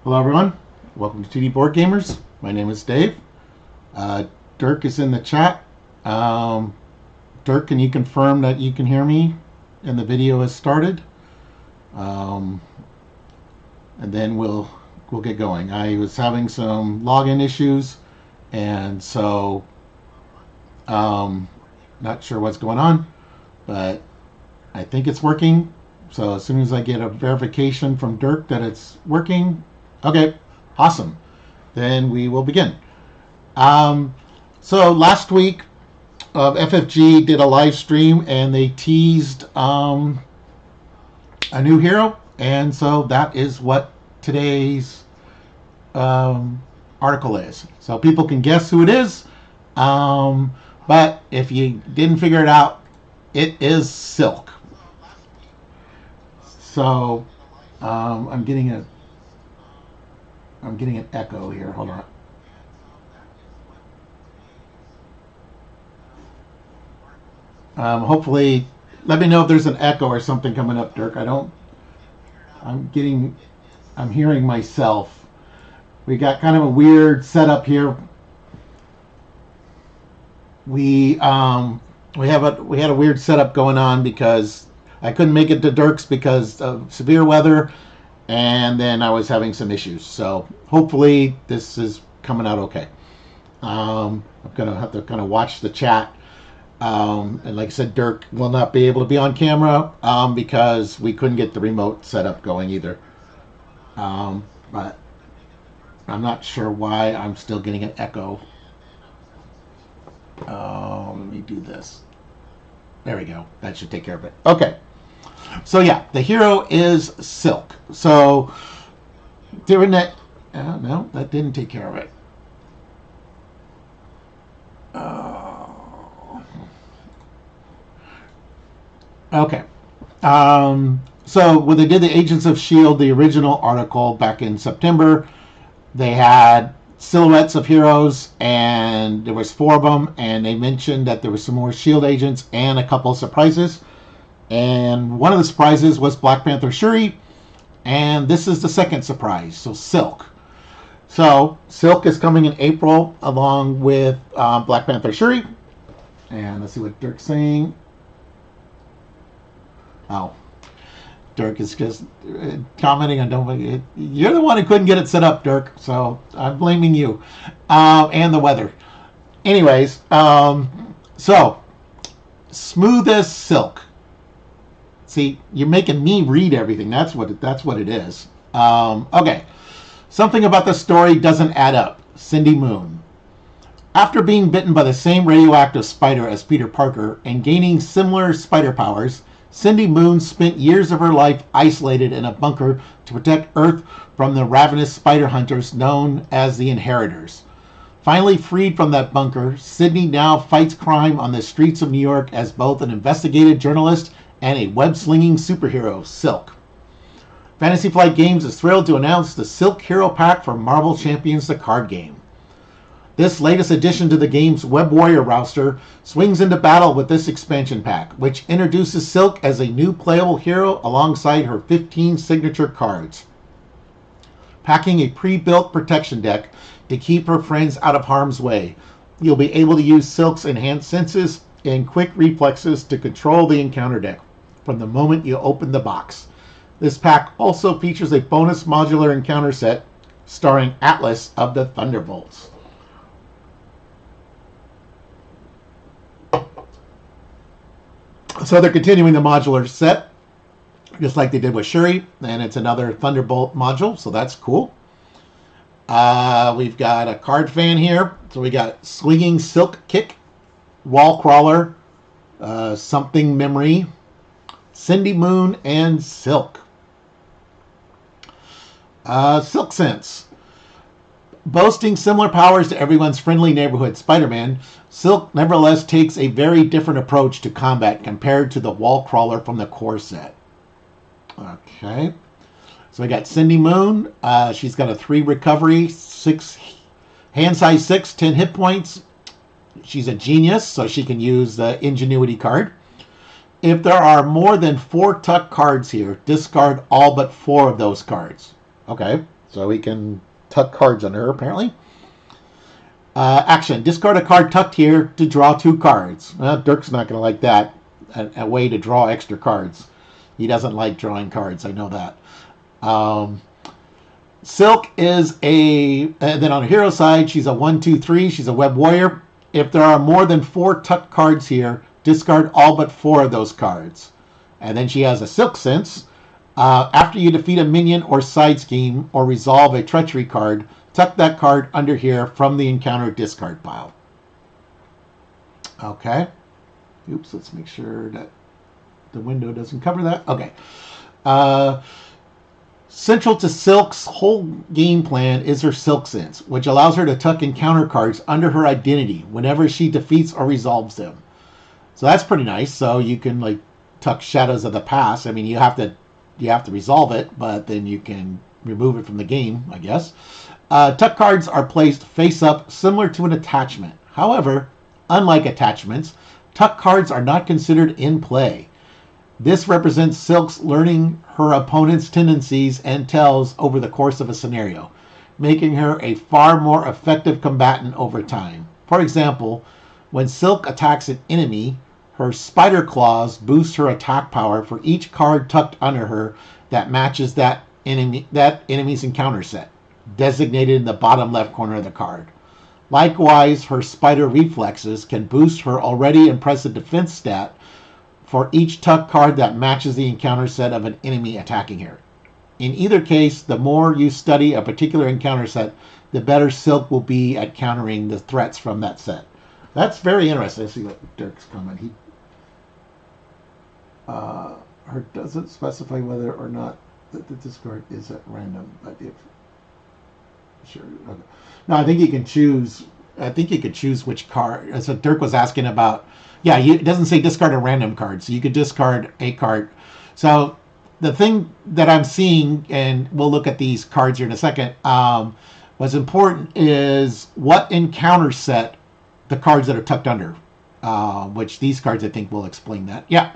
Hello everyone, welcome to 2D Board Gamers. My name is Dave. Dirk is in the chat. Dirk, can you confirm that you can hear me and the video has started? And then we'll get going. I was having some login issues, and so not sure what's going on, but I think it's working. So as soon as I get a verification from Dirk that it's working, okay, awesome, then we will begin. So last week, FFG did a live stream and they teased a new hero, and so that is what today's article is. So people can guess who it is, but if you didn't figure it out, it is Silk. So I'm getting an echo here. Hold on. Hopefully, let me know if there's an echo or something coming up, Dirk. I'm hearing myself. We got kind of a weird setup here. We had a weird setup going on because I couldn't make it to Dirk's because of severe weather, and then I was having some issues. So hopefully this is coming out okay. I'm gonna have to kind of watch the chat. And like I said, Dirk will not be able to be on camera because we couldn't get the remote setup going either. But I'm not sure why I'm still getting an echo. Let me do this. There we go. That should take care of it. Okay. So yeah, the hero is Silk. So during that, no, that didn't take care of it. Okay. So when they did the Agents of S.H.I.E.L.D., the original article back in September, they had silhouettes of heroes, and there was 4 of them, and they mentioned that there was some more S.H.I.E.L.D. agents and a couple of surprises. And one of the surprises was Black Panther Shuri, and this is the second surprise, so Silk. So Silk is coming in April along with Black Panther Shuri. And let's see what Dirk's saying. Oh, Dirk is just commenting on you're the one who couldn't get it set up, Dirk, so I'm blaming you and the weather. Anyways, so smooth as silk. See, you're making me read everything. That's what it is. Okay, something about the story doesn't add up. Cindy Moon. After being bitten by the same radioactive spider as Peter Parker and gaining similar spider powers, Cindy Moon spent years of her life isolated in a bunker to protect Earth from the ravenous spider hunters known as the Inheritors. Finally freed from that bunker, Cindy now fights crime on the streets of New York as both an investigative journalist and a web-slinging superhero, Silk. Fantasy Flight Games is thrilled to announce the Silk Hero Pack for Marvel Champions the card game. This latest addition to the game's Web Warrior roster swings into battle with this expansion pack, which introduces Silk as a new playable hero alongside her 15 signature cards. Packing a pre-built protection deck to keep her friends out of harm's way, you'll be able to use Silk's enhanced senses and quick reflexes to control the encounter deck from the moment you open the box. This pack also features a bonus modular encounter set starring Atlas of the Thunderbolts. So they're continuing the modular set, just like they did with Shuri, and it's another Thunderbolt module, so that's cool. We've got a card fan here. So we got Swinging Silk Kick, Wall Crawler, Something Memory, Cindy Moon, and Silk. Silk Sense. Boasting similar powers to everyone's friendly neighborhood Spider-Man, Silk nevertheless takes a very different approach to combat compared to the Wall Crawler from the core set. Okay. So we got Cindy Moon. She's got a 3 recovery, 6 hand size 6, 10 hit points. She's a genius, so she can use the Ingenuity card. If there are more than 4 tuck cards here, discard all but 4 of those cards. Okay. So he can tuck cards under her, apparently. Action. Discard a card tucked here to draw 2 cards. Well, Dirk's not going to like that. A way to draw extra cards. He doesn't like drawing cards. I know that. Silk is then on the hero side, she's a 1/2/3. She's a web warrior. If there are more than 4 tucked cards here, discard all but 4 of those cards. And then she has a Silk Sense. After you defeat a minion or side scheme or resolve a treachery card, tuck that card under here from the encounter discard pile. Okay. Oops, let's make sure that the window doesn't cover that. Okay. Central to Silk's whole game plan is her Silk Sense, which allows her to tuck encounter cards under her identity whenever she defeats or resolves them. So that's pretty nice. So you can like tuck Shadows of the Past. I mean, you have to resolve it, but then you can remove it from the game, I guess. Tuck cards are placed face up, similar to an attachment. However, unlike attachments, tuck cards are not considered in play. This represents Silk's learning her opponent's tendencies and tells over the course of a scenario, making her a far more effective combatant over time. For example, when Silk attacks an enemy, her Spider Claws boost her attack power for each card tucked under her that matches that enemy's encounter set, designated in the bottom left corner of the card. Likewise, her Spider Reflexes can boost her already impressive defense stat for each tuck card that matches the encounter set of an enemy attacking her. In either case, the more you study a particular encounter set, the better Silk will be at countering the threats from that set. That's very interesting. Let's see what Dirk's comment. Her doesn't specify whether or not the discard is at random, but if sure. Okay. No, I think you can choose. I think you could choose which card. So Dirk was asking about. Yeah, it doesn't say discard a random card, so you could discard a card. So the thing that I'm seeing, and we'll look at these cards here in a second, what's important is what encounter set the cards that are tucked under, which these cards I think will explain that. Yeah.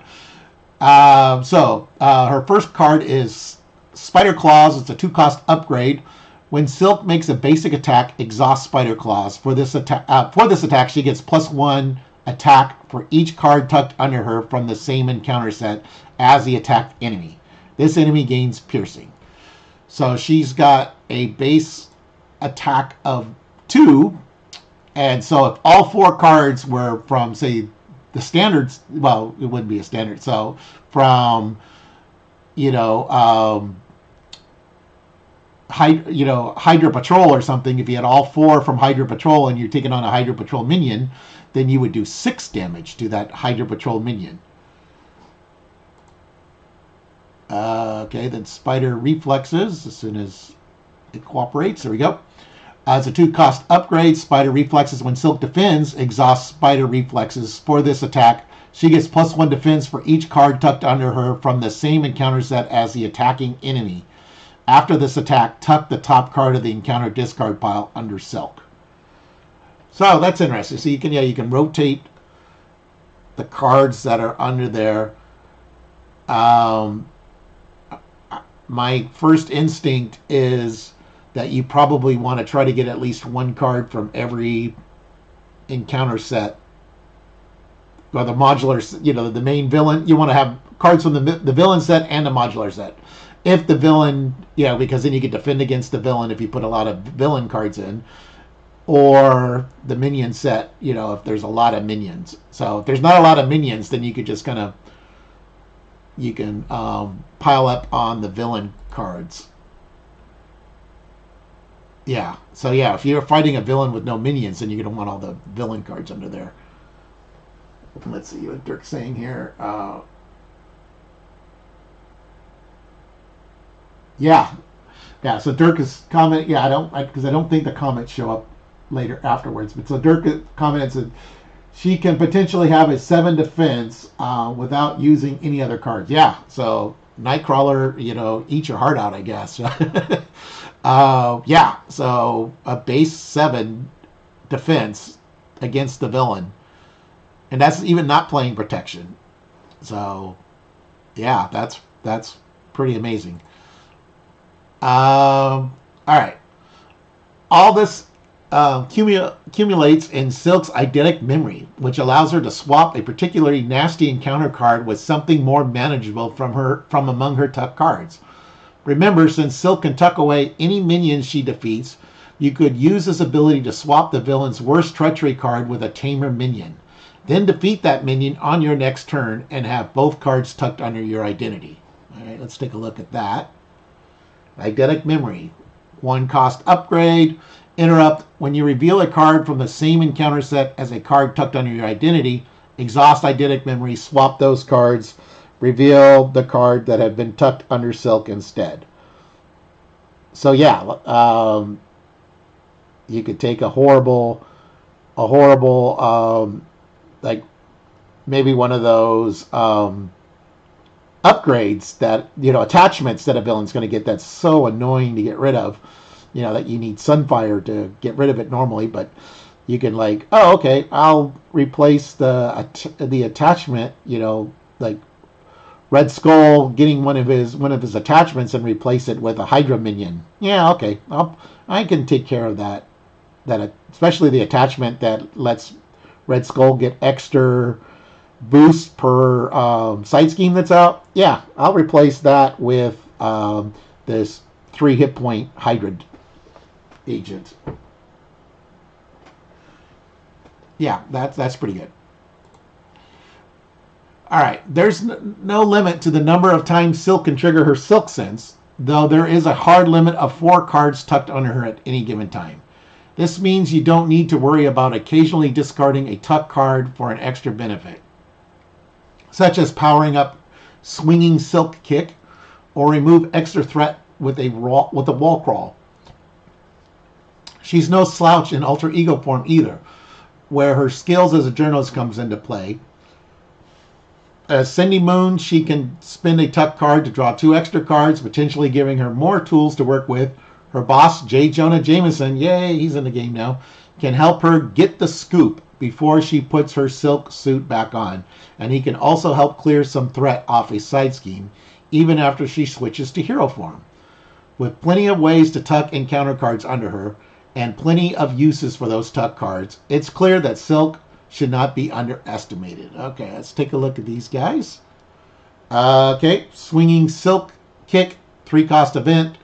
So her first card is Spider Claws. It's a 2-cost upgrade. When Silk makes a basic attack, exhaust Spider Claws. For this attack, she gets +1 attack for each card tucked under her from the same encounter set as the attacked enemy. This enemy gains piercing. So she's got a base attack of 2, and so if all 4 cards were from, say, the standards, well, it wouldn't be a standard. So from, Hydra Patrol or something, if you had all 4 from Hydra Patrol and you're taking on a Hydra Patrol minion, then you would do 6 damage to that Hydra Patrol minion. Okay, then Spider Reflexes, as soon as it cooperates. There we go. As a 2-cost upgrade, Spider Reflexes, when Silk defends, exhausts Spider Reflexes. For this attack, she gets +1 defense for each card tucked under her from the same encounter set as the attacking enemy. After this attack, tuck the top card of the encounter discard pile under Silk. So that's interesting. So you can rotate the cards that are under there. My first instinct is that you probably want to try to get at least 1 card from every encounter set. Or the modular, the main villain. You want to have cards from the villain set and the modular set. If the villain, because then you can defend against the villain if you put a lot of villain cards in. Or the minion set, if there's a lot of minions. So if there's not a lot of minions, then you could just you can pile up on the villain cards. Yeah. So yeah, if you're fighting a villain with no minions, then you're going to want all the villain cards under there. Let's see what Dirk's saying here. Yeah. So Dirk is commenting. Yeah, because I don't think the comments show up later afterwards. But so Dirk commented said she can potentially have a 7 defense without using any other cards. Yeah. So Nightcrawler, eat your heart out, I guess. Yeah. So a base 7 defense against the villain, and that's even not playing protection. So yeah, that's pretty amazing. All right. All this accumulates in Silk's eidetic memory, which allows her to swap a particularly nasty encounter card with something more manageable from among her tuck cards. Remember, since Silk can tuck away any minions she defeats, you could use this ability to swap the villain's worst treachery card with a tamer minion. Then defeat that minion on your next turn and have both cards tucked under your identity. All right, let's take a look at that. Eidetic memory. 1 cost upgrade. Interrupt. When you reveal a card from the same encounter set as a card tucked under your identity, exhaust eidetic memory, swap those cards, reveal the card that had been tucked under Silk instead. So yeah, you could take a horrible, like maybe one of those upgrades that, attachments that a villain's going to get that's so annoying to get rid of, that you need Sunfire to get rid of it normally, but you can like, oh, okay, I'll replace the attachment, like Red Skull getting one of his attachments and replace it with a Hydra minion. Yeah, okay, I can take care of that. Especially the attachment that lets Red Skull get extra boost per side scheme that's out. Yeah, I'll replace that with this 3 hit point Hydra agent. Yeah, that's pretty good. All right, there's no limit to the number of times Silk can trigger her Silk Sense, though there is a hard limit of 4 cards tucked under her at any given time. This means you don't need to worry about occasionally discarding a tuck card for an extra benefit, such as powering up Swinging Silk Kick or remove extra threat with a wall crawl. She's no slouch in alter ego form either, where her skills as a journalist comes into play. As Cindy Moon, she can spend a tuck card to draw 2 extra cards, potentially giving her more tools to work with. Her boss, J. Jonah Jameson, yay, he's in the game now, can help her get the scoop before she puts her silk suit back on. And he can also help clear some threat off a side scheme, even after she switches to hero form. With plenty of ways to tuck encounter cards under her, and plenty of uses for those tuck cards, it's clear that Silk should not be underestimated. Okay, let's take a look at these guys. Okay, Swinging Silk Kick, 3 cost event.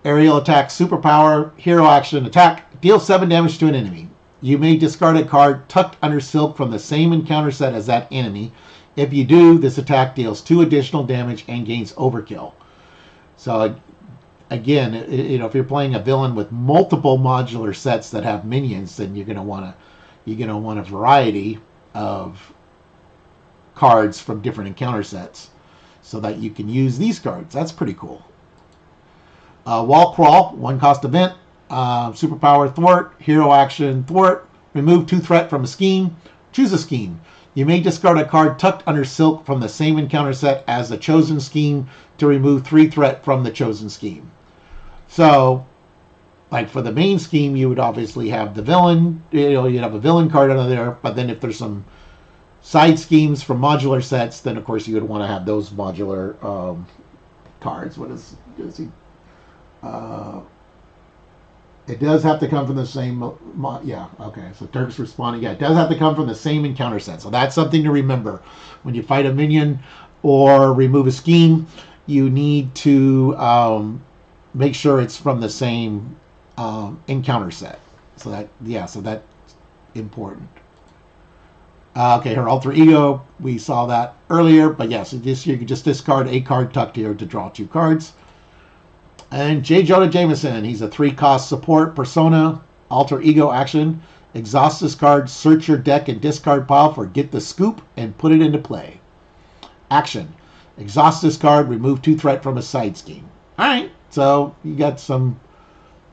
Aerial attack superpower, hero action attack, deal 7 damage to an enemy. You may discard a card tucked under Silk from the same encounter set as that enemy. If you do, this attack deals 2 additional damage and gains overkill. So again, if you're playing a villain with multiple modular sets that have minions, then you're going to want a variety of cards from different encounter sets so that you can use these cards. That's pretty cool. Wall Crawl, 1 cost event. Superpower Thwart, hero action Thwart. Remove 2 threat from a scheme. Choose a scheme. You may discard a card tucked under Silk from the same encounter set as the chosen scheme to remove 3 threat from the chosen scheme. So, like for the main scheme, you would obviously have the villain. You'd have a villain card under there. But then if there's some side schemes from modular sets, then of course you would want to have those modular cards. What is he? It does have to come from the same. Yeah, okay. So Dirk's responding. Yeah, it does have to come from the same encounter set. So that's something to remember when you fight a minion or remove a scheme. You need to make sure it's from the same encounter set. So that's important. Okay, her alter ego, we saw that earlier, but yes, you can just discard a card tucked here to draw 2 cards. And J. Jonah Jameson, he's a 3 cost support persona, alter ego action. Exhaust this card, search your deck and discard pile for get the scoop and put it into play. Action. Exhaust this card, remove 2 threat from a side scheme. Alright, so you got some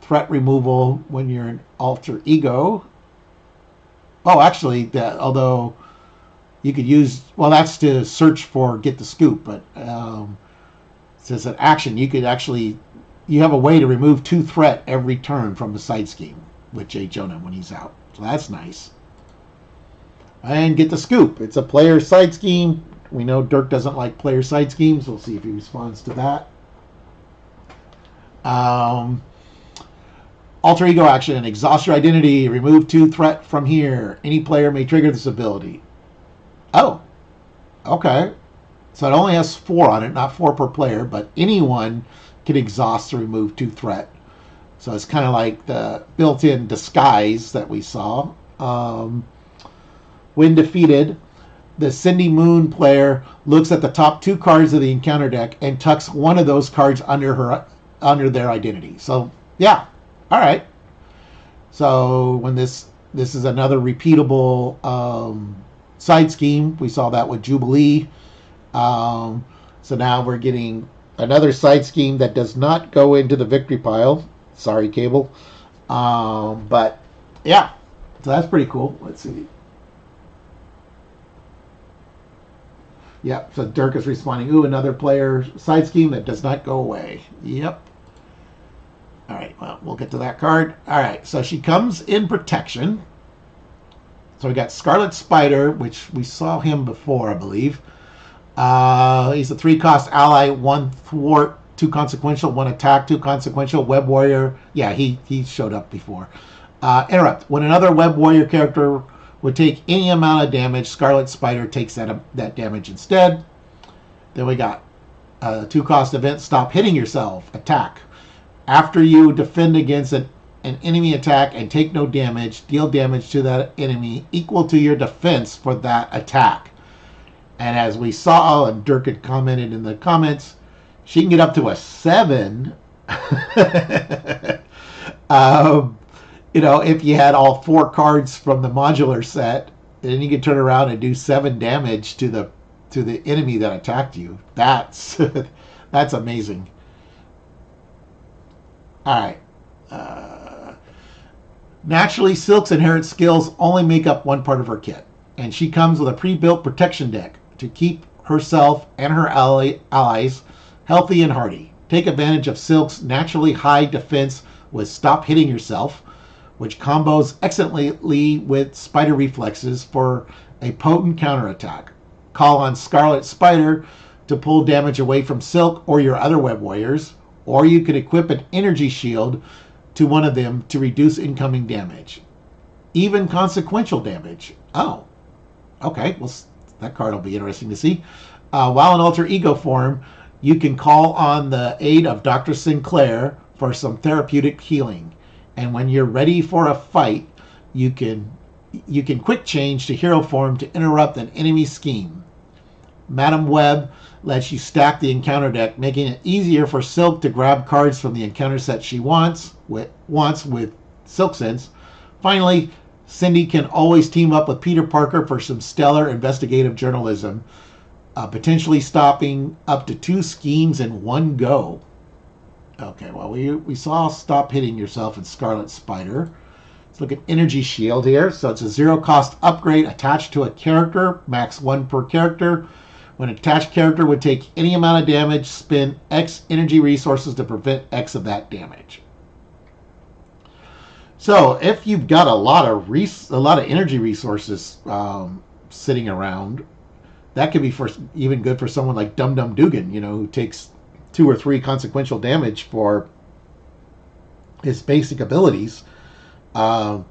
threat removal when you're an alter ego. Oh, actually, although you could use, well, that's to search for get the scoop, but it says an action, you have a way to remove 2 threat every turn from the side scheme with J. Jonah when he's out. So that's nice. And get the scoop. It's a player side scheme. We know Dirk doesn't like player side schemes. We'll see if he responds to that. Alter ego action. Exhaust your identity. Remove 2 threat from here. Any player may trigger this ability. Oh, okay. So it only has 4 on it, not 4 per player, but anyone can exhaust to remove 2 threat. So it's kind of like the built-in disguise that we saw. When defeated, the Cindy Moon player looks at the top 2 cards of the encounter deck and tucks one of those cards under their identity. So yeah, all right. So when this is another repeatable side scheme. We saw that with Jubilee. So now we're getting another side scheme that does not go into the victory pile. Sorry, Cable. But yeah, so that's pretty cool. Let's see. Yep, so Dirk is responding, ooh, another player side scheme that does not go away. Yep. All right, well, we'll get to that card. All right, so she comes in protection. So we got Scarlet Spider, which we saw him before, I believe. He's a 3-cost ally, 1 thwart, 2 consequential, 1 attack, 2 consequential, Web Warrior. Yeah, he showed up before. Interrupt. When another Web Warrior character would take any amount of damage, Scarlet Spider takes that damage instead. Then we got 2-cost event, stop hitting yourself, attack. After you defend against an enemy attack and take no damage, deal damage to that enemy equal to your defense for that attack. And as we saw, and Dirk had commented in the comments, she can get up to a 7. If you had all 4 cards from the modular set, then you could turn around and do 7 damage to the enemy that attacked you. That's that's amazing. All right. Naturally, Silk's inherent skills only make up 1 part of her kit, and she comes with a pre-built protection deck to keep herself and her allies healthy and hardy. Take advantage of Silk's naturally high defense with Stop Hitting Yourself, which combos excellently with Spider Reflexes for a potent counterattack. Call on Scarlet Spider to pull damage away from Silk or your other Web Warriors, or you could equip an energy shield to one of them to reduce incoming damage. Even consequential damage. Oh, okay. Well, that card will be interesting to see. While in alter ego form, you can call on the aid of Dr. Sinclair for some therapeutic healing. And when you're ready for a fight, you can quick change to hero form to interrupt an enemy scheme. Madam Web lets you stack the encounter deck, making it easier for Silk to grab cards from the encounter set she wants with Silk Sense. Finally, Cindy can always team up with Peter Parker for some stellar investigative journalism, potentially stopping up to 2 schemes in one go. Okay, well, we saw Stop Hitting Yourself in Scarlet Spider. Let's look at Energy Shield here. So it's a 0-cost upgrade attached to a character, max 1 per character. When an attached character would take any amount of damage, spend X energy resources to prevent X of that damage. So if you've got a lot of energy resources sitting around, that could be even good for someone like Dum Dum Dugan, who takes 2 or 3 consequential damage for his basic abilities. But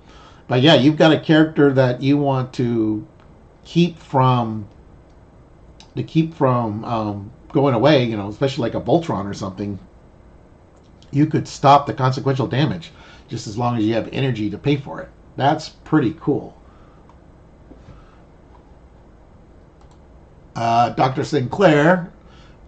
yeah, you've got a character that you want to keep from going away, especially like a Voltron or something. You could stop the consequential damage just as long as you have energy to pay for it. That's pretty cool. Dr. Sinclair,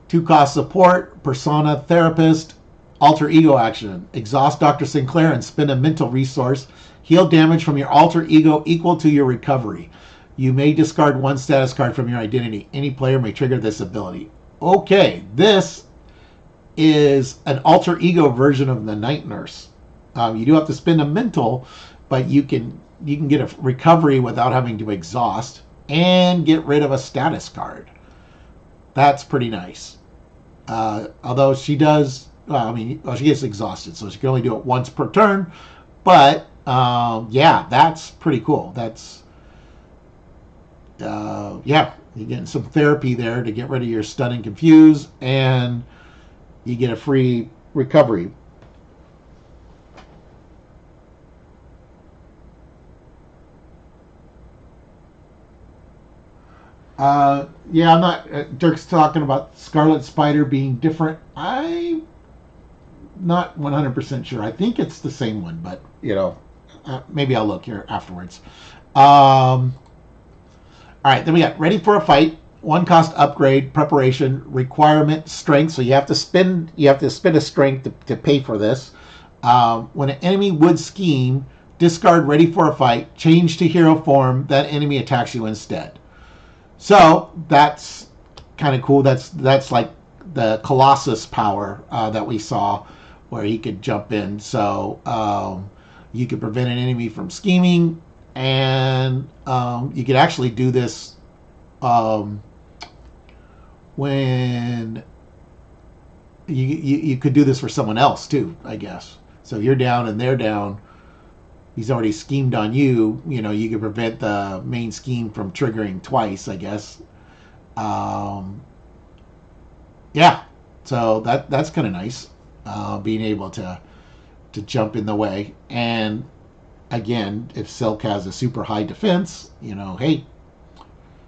2-cost support, persona therapist, alter ego action. Exhaust Dr. Sinclair and spend a mental resource. Heal damage from your alter ego equal to your recovery. You may discard 1 status card from your identity. Any player may trigger this ability. Okay, this is an alter ego version of the Night Nurse. You do have to spend a mental, but you can get a recovery without having to exhaust and get rid of a status card. That's pretty nice. Although she does, she gets exhausted, so she can only do it once per turn. But yeah, that's pretty cool. That's you're getting some therapy there to get rid of your stun and confuse, and you get a free recovery. Yeah, I'm not. Dirk's talking about Scarlet Spider being different. I'm not 100% sure. I think it's the same one, but maybe I'll look here afterwards. All right, then we got ready for a fight. One cost upgrade, preparation, requirement, strength. So you have to spend a strength to pay for this. When an enemy would scheme, discard ready for a fight, change to hero form. That enemy attacks you instead. So that's kind of cool. That's like the Colossus power that we saw, where he could jump in. So you could prevent an enemy from scheming, and you could actually do this when you could do this for someone else too, I guess. So if you're down and they're down, he's already schemed on you. You could prevent the main scheme from triggering twice, I guess. Yeah, so that's kind of nice, being able to jump in the way. And again, if Silk has a super high defense, hey,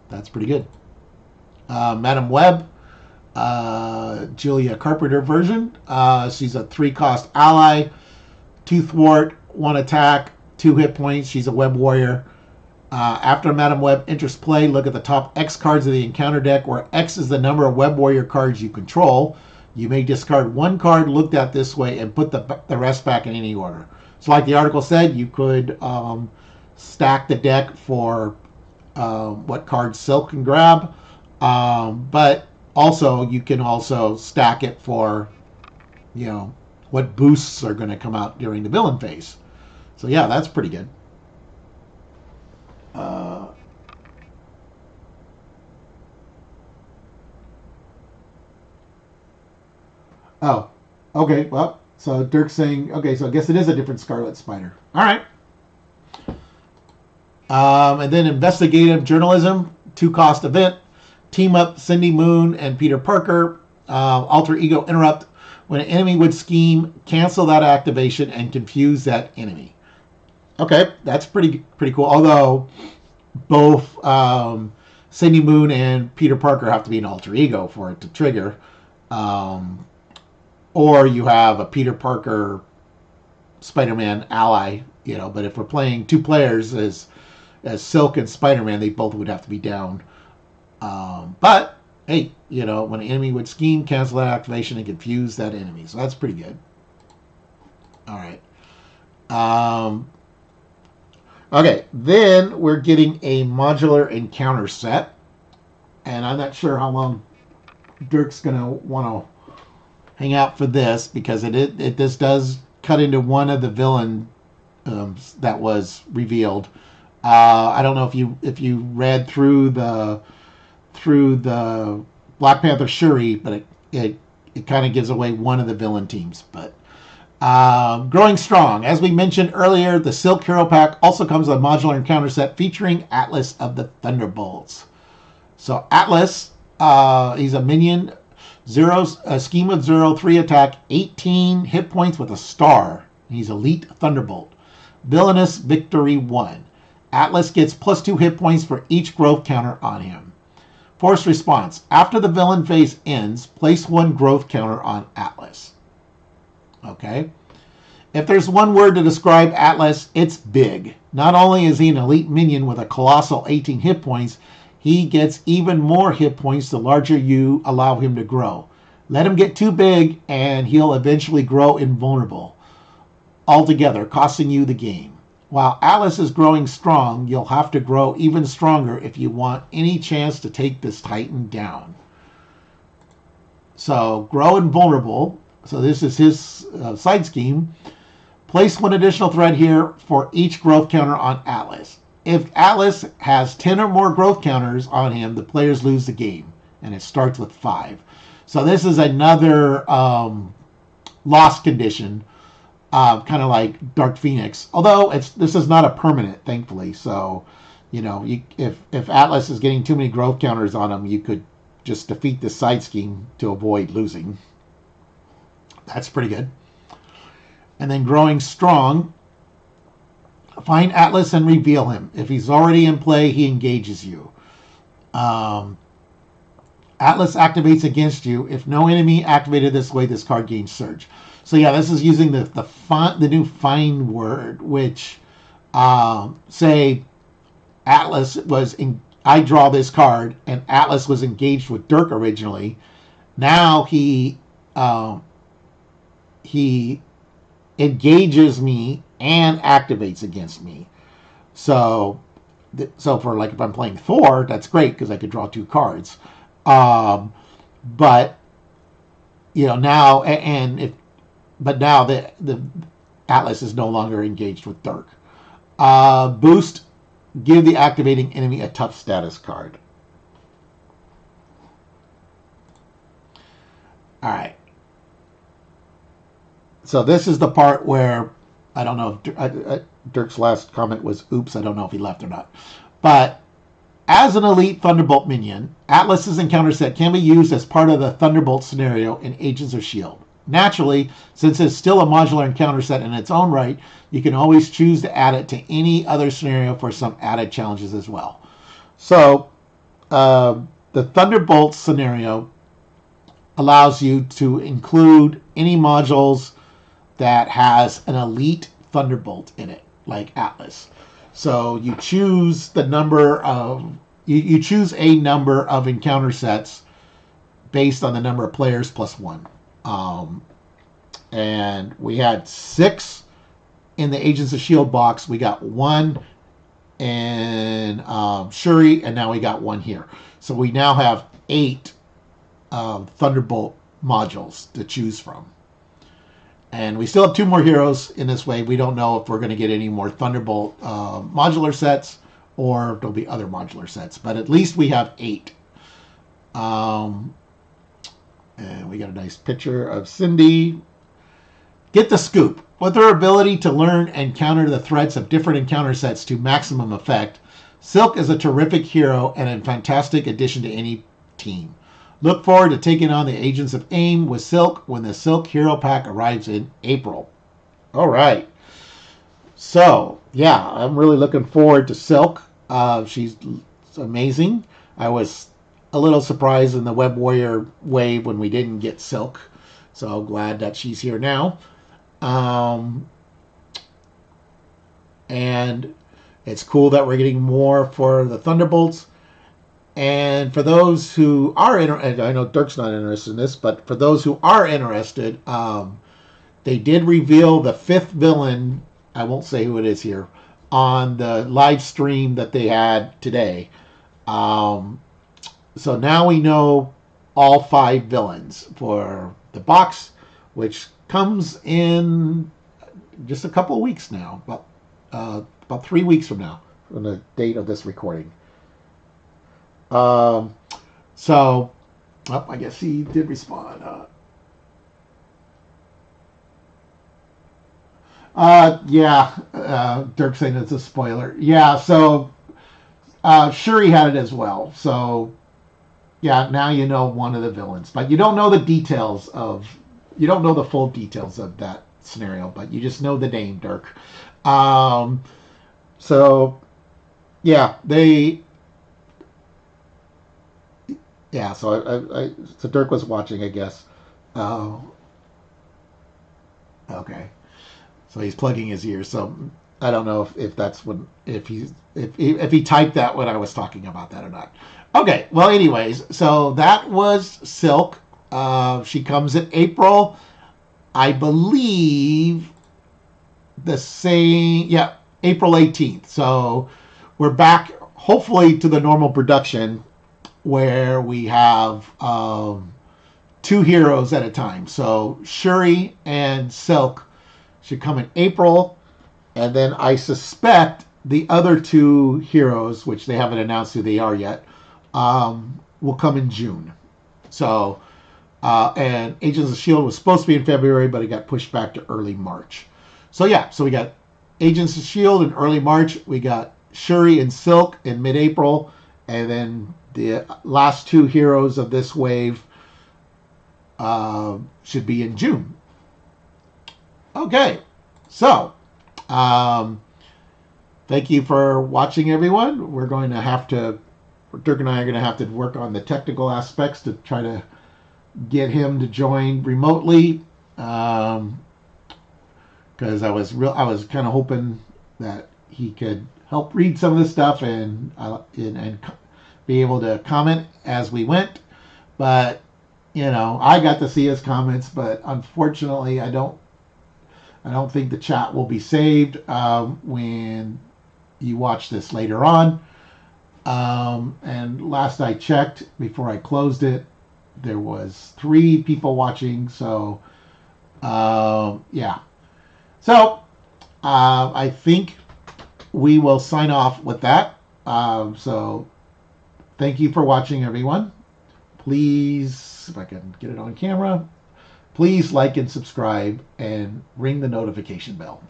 that's pretty good. Madam Web, Julia Carpenter version. She's a 3-cost ally, 2 thwart, 1 attack, 2 hit points. She's a web warrior. After Madam Web enters play, look at the top X cards of the encounter deck, where X is the number of web warrior cards you control. You may discard 1 card looked at this way and put the rest back in any order. So like the article said, you could stack the deck for what cards Silk can grab, but also you can also stack it for what boosts are going to come out during the villain phase. So yeah, that's pretty good. Oh, okay. Well, so Dirk's saying, okay, so I guess it is a different Scarlet Spider. All right. And then investigative journalism, 2-cost event. Team up Cindy Moon and Peter Parker. Alter ego interrupt. When an enemy would scheme, cancel that activation and confuse that enemy. Okay, that's pretty cool. Although both Cindy Moon and Peter Parker have to be an alter ego for it to trigger. Or you have a Peter Parker Spider-Man ally, but if we're playing 2 players as Silk and Spider-Man, they both would have to be down. But hey, when an enemy would scheme, cancel that activation and confuse that enemy. So that's pretty good. All right. Okay, then we're getting a modular encounter set, and I'm not sure how long Dirk's gonna want to hang out for this, because this does cut into one of the villain that was revealed. I don't know if you read through the Black Panther Shuri, but it kind of gives away one of the villain teams. But growing strong, as we mentioned earlier, the Silk Hero Pack also comes with a modular encounter set featuring Atlas of the Thunderbolts. So Atlas, he's a minion. A scheme of 0, 3 attack, 18 hit points with a star. He's Elite Thunderbolt. Villainous Victory 1. Atlas gets +2 hit points for each growth counter on him. Force response. After the villain phase ends, place 1 growth counter on Atlas. Okay. If there's one word to describe Atlas, it's big. Not only is he an elite minion with a colossal 18 hit points, he gets even more hit points the larger you allow him to grow. Let him get too big and he'll eventually grow invulnerable, altogether costing you the game. While Atlas is growing strong, you'll have to grow even stronger if you want any chance to take this Titan down. So grow invulnerable. So this is his side scheme. Place 1 additional threat here for each growth counter on Atlas. If Atlas has 10 or more growth counters on him, the players lose the game, and it starts with 5. So this is another loss condition, kind of like Dark Phoenix. Although this is not a permanent, thankfully. So, if Atlas is getting too many growth counters on him, you could just defeat the side scheme to avoid losing. That's pretty good. And then growing strong. Find Atlas and reveal him. If he's already in play, he engages you. Um, Atlas activates against you. If no enemy activated this way, this card gains Surge. So yeah, this is using the new find word, which say Atlas was in. I draw this card, and Atlas was engaged with Dirk originally. Now he engages me and activates against me. So for like if I'm playing Thor, that's great because I could draw 2 cards. But now now the Atlas is no longer engaged with Dirk. Boost, give the activating enemy a tough status card. All right. So this is the part where I don't know if Dirk's last comment was oops, I don't know if he left or not. But as an elite Thunderbolt minion, Atlas's encounter set can be used as part of the Thunderbolt scenario in Agents of S.H.I.E.L.D. Naturally, since it's still a modular encounter set in its own right, you can always choose to add it to any other scenario for some added challenges as well. So, the Thunderbolt scenario allows you to include any modules that has an elite Thunderbolt in it, like Atlas. So you choose the number of you choose a number of encounter sets based on the number of players plus 1. And we had 6 in the Agents of S.H.I.E.L.D. box. We got 1 in Shuri, and now we got 1 here. So we now have 8 Thunderbolt modules to choose from. And we still have 2 more heroes in this way. We don't know if we're going to get any more Thunderbolt modular sets or if there'll be other modular sets. But at least we have 8. And we got a nice picture of Cindy. Get the scoop. With her ability to learn and counter the threats of different encounter sets to maximum effect, Silk is a terrific hero and a fantastic addition to any team. Look forward to taking on the Agents of AIM with Silk when the Silk Hero Pack arrives in April. All right. So, yeah, I'm really looking forward to Silk. She's amazing. I was a little surprised in the Web Warrior wave when we didn't get Silk. So glad that she's here now. And it's cool that we're getting more for the Thunderbolts. And for those who are interested, I know Dirk's not interested in this, but for those who are interested, they did reveal the 5th villain, I won't say who it is here, on the live stream that they had today. So now we know all 5 villains for the box, which comes in just a couple of weeks now, about 3 weeks from now, from the date of this recording. I guess he did respond. Dirk saying it's a spoiler. Yeah, so Shuri had it as well. So yeah, now you know one of the villains, but you don't know the details you don't know the full details of that scenario, but you just know the name Dirk. So Dirk was watching, I guess. Okay. So he's plugging his ears. So I don't know if that's if he typed that when I was talking about that or not. Okay. Well, anyways, so that was Silk. She comes in April, I believe. April 18th. So we're back, hopefully, to the normal production where we have 2 heroes at a time. So Shuri and Silk should come in April, and then I suspect the other 2 heroes, which they haven't announced who they are yet, will come in June. So, and Agents of S.H.I.E.L.D. was supposed to be in February, but it got pushed back to early March. So we got Agents of S.H.I.E.L.D. in early March. We got Shuri and Silk in mid-April, and then the last 2 heroes of this wave should be in June. Okay, so thank you for watching, everyone. We're going to have to Dirk and I are going to have to work on the technical aspects to try to get him to join remotely. Because I was kind of hoping that he could help read some of this stuff and be able to comment as we went. But I got to see his comments, but unfortunately, I don't think the chat will be saved when you watch this later on. And last I checked, before I closed it, there was 3 people watching. So, yeah. So, I think we will sign off with that. So, thank you for watching, everyone. Please, if I can get it on camera, please like and subscribe and ring the notification bell.